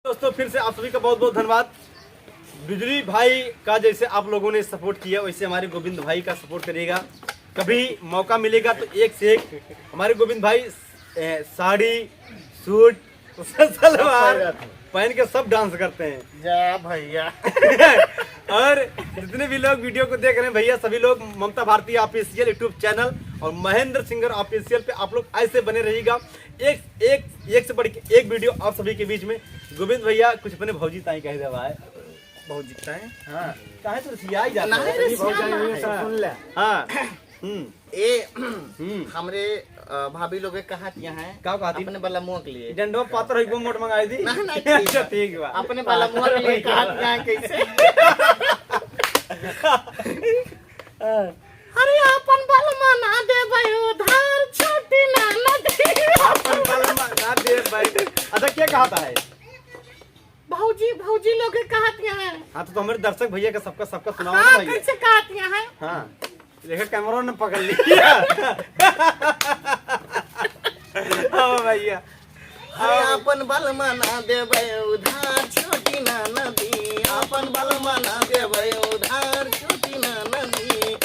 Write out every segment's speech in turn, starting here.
दोस्तों फिर से आप सभी का बहुत बहुत धन्यवाद। बिजली भाई का जैसे आप लोगों ने सपोर्ट किया वैसे हमारे गोविंद भाई का सपोर्ट करिएगा। कभी मौका मिलेगा तो एक से एक हमारे गोविंद भाई साड़ी सूट सलवार पहन के सब डांस करते हैं। जा भैया और जितने भी लोग वीडियो को देख रहे हैं भैया सभी लोग ममता भारती ऑफिशियल यूट्यूब चैनल और महेंद्र सिंगर ऑफिशियल पे आप लोग ऐसे बने रहिएगा। एक से बढ़ के एक वीडियो आप सभी के बीच में। गोविंद भैया कुछ अपने भौजी ताई कह दे भाई। बहुत जीतता है। हाँ काहे तो सिया ही जाता नहीं रे, है। सुन ले। हाँ हमरे भाभी लोग कहातिया हैं का कहती अपने वाला मुंह के लिए डंडो पात्र है मोट मंगाई दी। नहीं, अच्छा ठीक बा। अपने वाला मुंह के लिए कहातिया हैं कैसे। अरे अपन बल मना दे भाई उधार छोटी ना नदी। अपन बल ना दे भाई। अच्छा क्या कहता है भौजी लोग कहातिया हैं। हाँ तो हमारे दर्शक भैया का सबका सुनाओ ना हाँ भैया। कैसे कहातिया हैं। हाँ देखो कैमरा ने पकड़ लिया। हाँ भैया अरे अपन बल मना देबै उधार छोटी ना नदी। अपन बल मना देबै उधार छोटी ना नदी।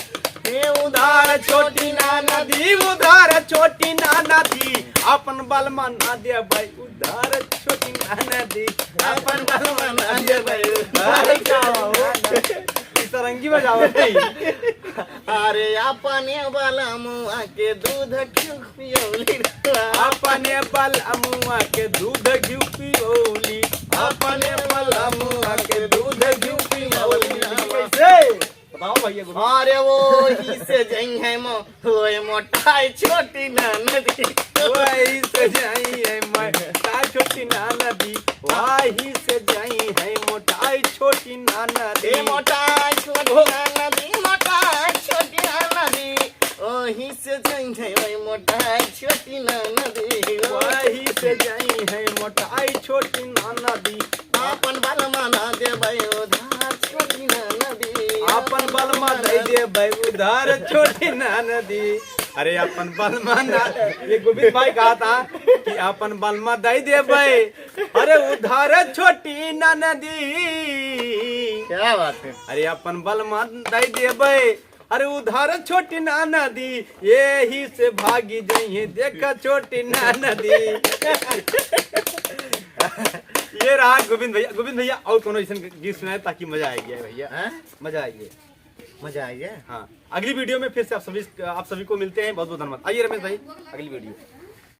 हे उधार छोटी ना नदी उधार छोटी ना नदी अपन बल मना दे भाई उधार छोटी ना नदी अपन बल मना देबै उधार। सरंगी बजाओ भाई। अरे अपने बल मुआ के दूध क्यों पियोली। अपने बल अमुआ के दूध घी पियोली। अपने बल अमुआ के दूध घी पियोली। कैसे बताओ भैया। अरे वो ही से जई है होए मोटाई छोटी ना नदी। वही से जाई है मोटाई छोटी ना नदी। वही से जाई है मोटाई छोटी ना नदी। ए मोटाई छोटी ना नदी मोटाई छोटी ना नदी। वही से जई है ओए मोटाई छोटी ना नदी। वही से जाई है मोटाई छोटी ना नदी। अपन बल मना देबै उधार छोटी ना नदी। अपन बल मा दे दे भाई उधार छोटी ना नदी। अरे अपन बल मा ना ये गोविंद भाई कहा था कि अपन बल मा दे दे भाई अरे उधार छोटी ना नदी। क्या बात है। अरे अपन बल मा दे दे भाई अरे उधार छोटी ना नदी। यही से भागी जाइए देखा छोटी ना नदी। ये रहा गोविंद भैया। गोविंद भैया और कोनो ऐसा गीत सुनाए ताकि मजा आएगी भैया। मजा आएगी। मजा आई है। हाँ अगली वीडियो में फिर से आप सभी को मिलते हैं। बहुत बहुत धन्यवाद। आइए रमेश भाई अगली वीडियो।